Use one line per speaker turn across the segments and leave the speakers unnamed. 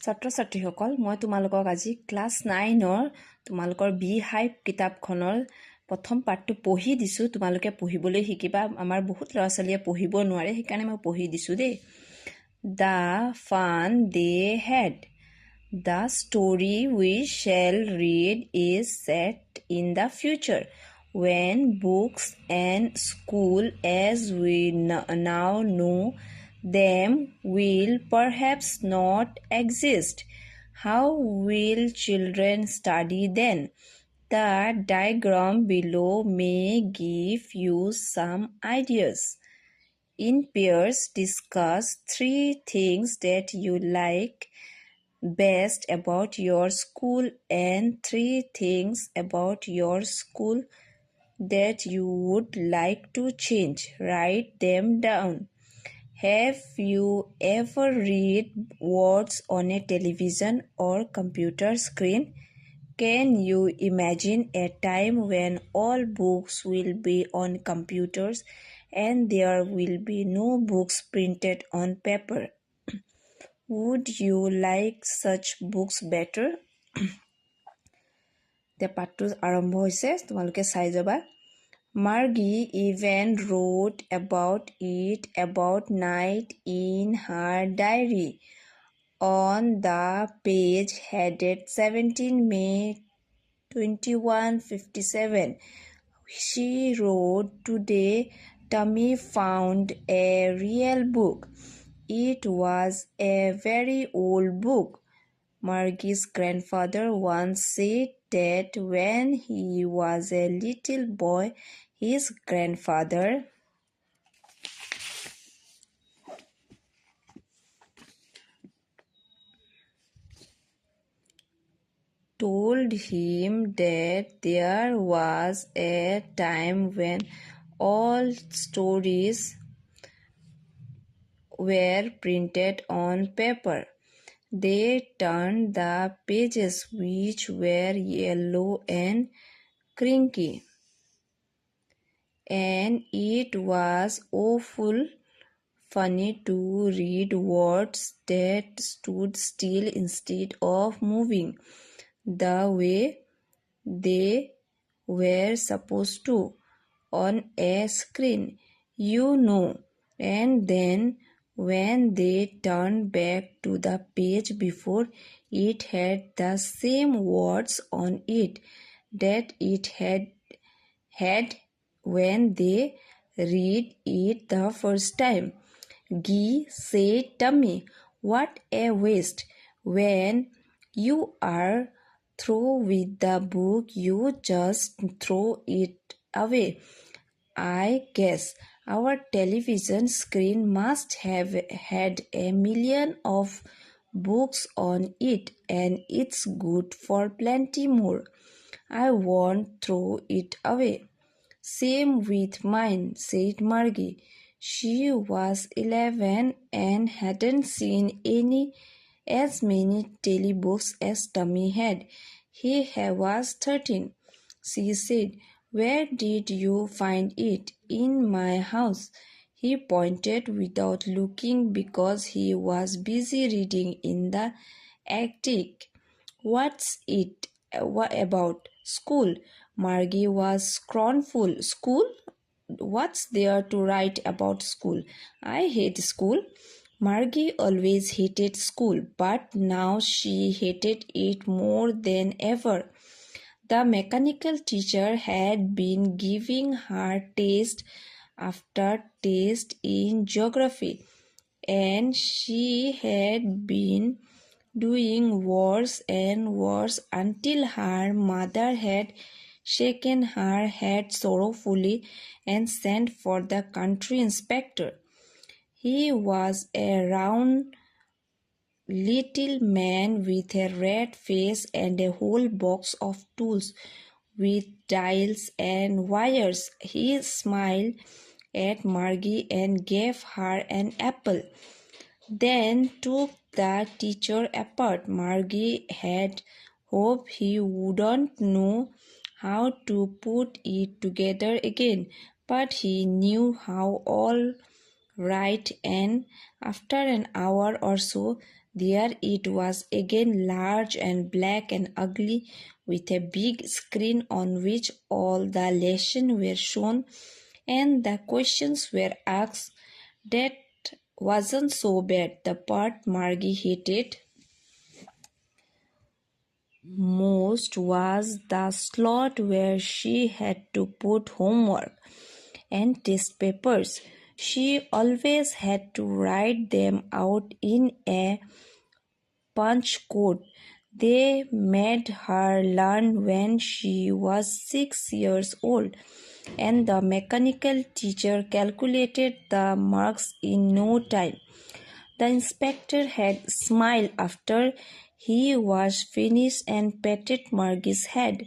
ছাত্ৰ ছাত্ৰীসকল মই তোমালোকক আজি ক্লাছ 9ৰ তোমালোকৰ বি হাইভ কিতাপখনৰ প্ৰথম পাঠটো পঢ়ি দিছোঁ। তোমালোকে পঢ়িবলৈ শিকিবা। আমাৰ বহুত ল'ৰা ছোৱালীয়ে পঢ়িব নোৱাৰে, সেইকাৰণে মই পঢ়ি দিছোঁ দেই। The fun they had. The story we shall read is set in the future, when books and school as we now know them will perhaps not exist. How will children study then? The diagram below may give you some ideas. In pairs, discuss 3 things that you like best about your school and 3 things about your school that you would like to change. Write them down. Have you ever read words on a television or computer screen? Can you imagine a time when all books will be on computers and there will be no books printed on paper? Would you like such books better? The পাঠটো আৰম্ভ হৈছে, তোমালোকে চাই যাবা। Margie even wrote about it about night in her diary. On the page headed 17 May 2157, she wrote, "Today Tommy found a real book. It was a very old book." Margie's grandfather once said that when he was a little boy, his grandfather told him that there was a time when all stories were printed on paper. They turned the pages, which were yellow and crinkly, and it was awful funny to read words that stood still instead of moving the way they were supposed to on a screen, and then when they turned back to the page before, it had the same words on it that it had when they read it the first time. "Gee," said Tommy, "what a waste. When you are through with the book, you just throw it away. I guess our television screen must have had a million of books on it, and it's good for plenty more. I won't throw it away." "Same with mine," said Margie. She was 11 and hadn't seen as many telebooks as Tommy had. He was 13. She said, "Where did you find it?" "In my house." He pointed without looking because he was busy reading in the attic. "What's it about?" "School." Margie was scornful. "School? What's there to write about school? I hate school." Margie always hated school, but now she hated it more than ever. The mechanical teacher had been giving her test after test in geography, and she had been doing worse and worse until her mother had shaken her head sorrowfully and sent for the country inspector. He was a round little man with a red face and a whole box of tools with dials and wires. He smiled at Margie and gave her an apple, then took the teacher apart. Margie had hoped he wouldn't know how to put it together again, but he knew how all right, and after an hour or so There it was again, large and black and ugly, with a big screen on which all the lessons were shown and the questions were asked. That wasn't so bad. The part Margie hated most was the slot where she had to put homework and test papers. She always had to write them out in a punch code they made her learn when she was 6 years old, and the mechanical teacher calculated the marks in no time. The inspector had smiled after he was finished and patted Margie's head.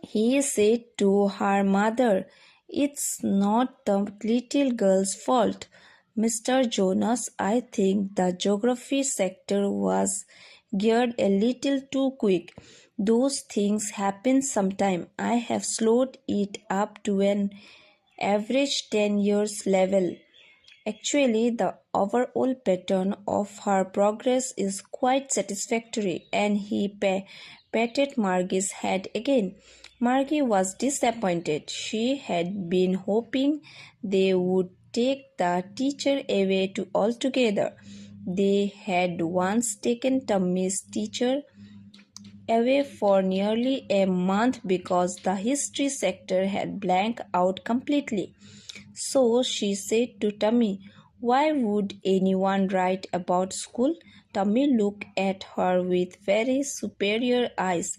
He said to her mother, "It's not the little girl's fault. Mr. Jonas, I think the geography sector was geared a little too quick. Those things happen sometime. I have slowed it up to an average 10 years level. Actually, the overall pattern of her progress is quite satisfactory," and he patted Margie's head again. Margie was disappointed. She had been hoping they would take the teacher away altogether. They had once taken Tommy's teacher away for nearly a month because the history sector had blanked out completely. So she said to Tommy, "Why would anyone write about school?" Tommy looked at her with very superior eyes.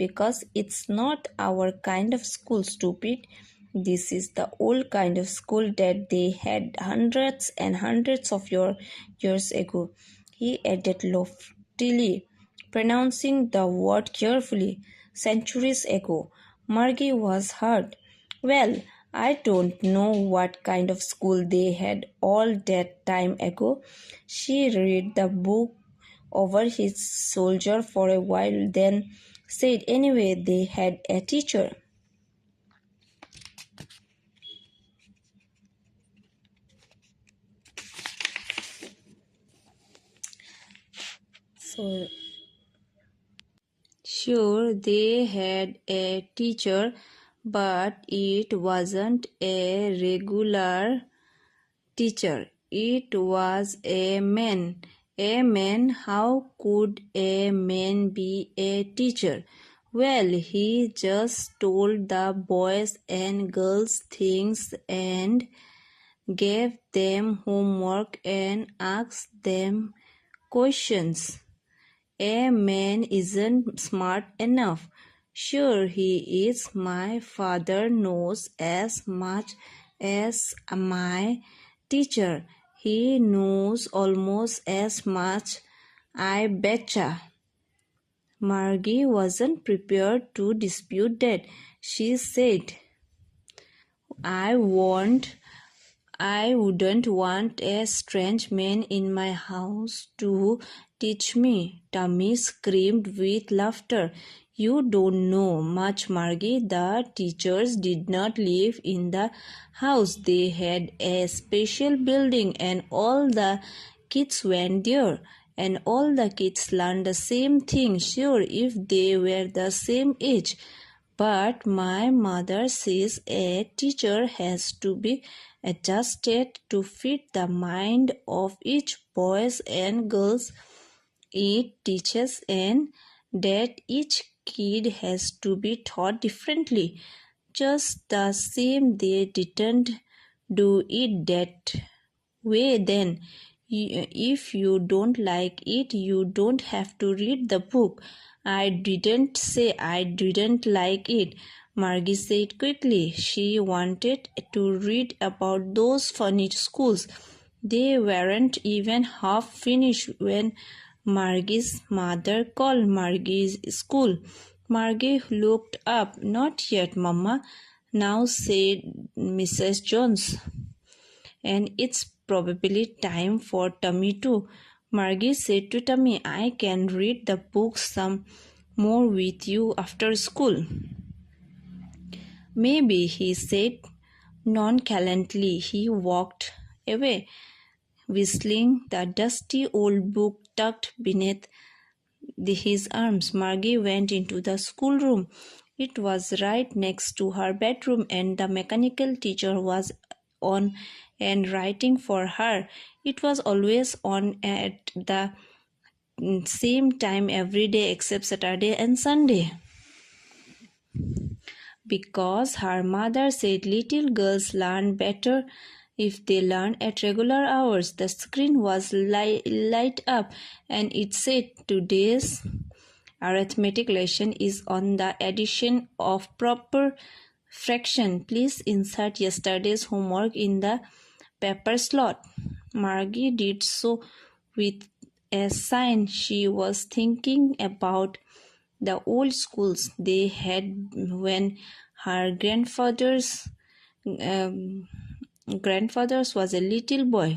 "Because it's not our kind of school, stupid. This is the old kind of school that they had hundreds and hundreds of years ago," he added loftily, pronouncing the word carefully. "Centuries ago." Margie was hurt. "Well, I don't know what kind of school they had all that time ago." She read the book over his shoulder for a while, then said, "Anyway, they had a teacher." So, sure, they had a teacher, but it wasn't a regular teacher. It was a man. A man? How could a man be a teacher? Well, he just told the boys and girls things and gave them homework and asked them questions. A man isn't smart enough. Sure he is. My father knows as much as my teacher. He knows almost as much, I betcha. Margie wasn't prepared to dispute that. She said, I won't I wouldn't want a strange man in my house to teach me. Tommy screamed with laughter. You don't know much, Margie. The teachers did not live in the house. They had a special building and all the kids went there. And all the kids learned the same thing, sure, if they were the same age. But my mother says a teacher has to be adjusted to fit the mind of each boys and girls it teaches, and that each kid has to be taught differently. Just the same, they didn't do it that way then. If you don't like it, you don't have to read the book. I didn't say I didn't like it, Margie said quickly. She wanted to read about those funny schools. They weren't even half finished when Margie's mother called Margie's school. Margie looked up. Not yet, Mama. Now, said Mrs. Jones. And it's probably time for Tommy too. Margie said to Tommy, I can read the book some more with you after school. Maybe, he said nonchalantly. He walked away whistling, the dusty old book tucked beneath his arms. Margie went into the schoolroom. It was right next to her bedroom, and the mechanical teacher was on and writing for her. It was always on at the same time every day except Saturday and Sunday, because her mother said little girls learn better if they learn at regular hours. The screen was light up, and it said, "Today's arithmetic lesson is on the addition of proper fraction. Please insert yesterday's homework in the paper slot." Margie did so with a sign. She was thinking about the old schools they had when her grandfather's was a little boy.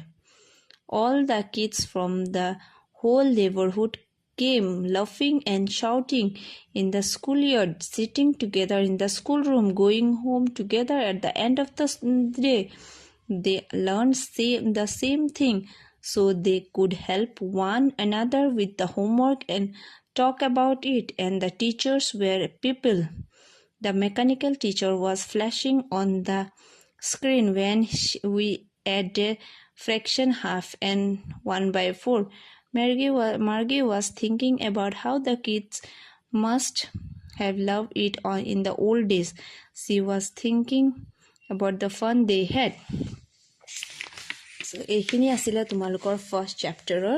All the kids from the whole neighborhood came, laughing and shouting in the schoolyard, sitting together in the schoolroom, going home together at the end of the day. They learned the same thing, so they could help one another with the homework and talk about it. And the teachers were people. The mechanical teacher was flashing on the screen when we added fraction half and 1/4. Margie was thinking about how the kids must have loved it in the old days. She was thinking about the fun they had. So এইখিনি আছিলে তোমালোকৰ first চেপ্টাৰৰ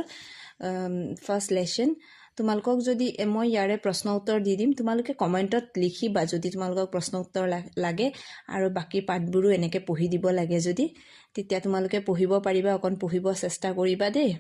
first lesson. তোমালোকক যদি মই ইয়াৰে প্ৰশ্ন উত্তৰ দি দিম, তোমালোকে কমেণ্টত লিখিবা যদি তোমালোকক প্ৰশ্ন উত্তৰ লাগে, আৰু বাকী পাঠবোৰো এনেকৈ পঢ়ি দিব লাগে যদি, তেতিয়া তোমালোকে পঢ়িব পাৰিবা, অকণ পঢ়িব চেষ্টা কৰিবা দেই।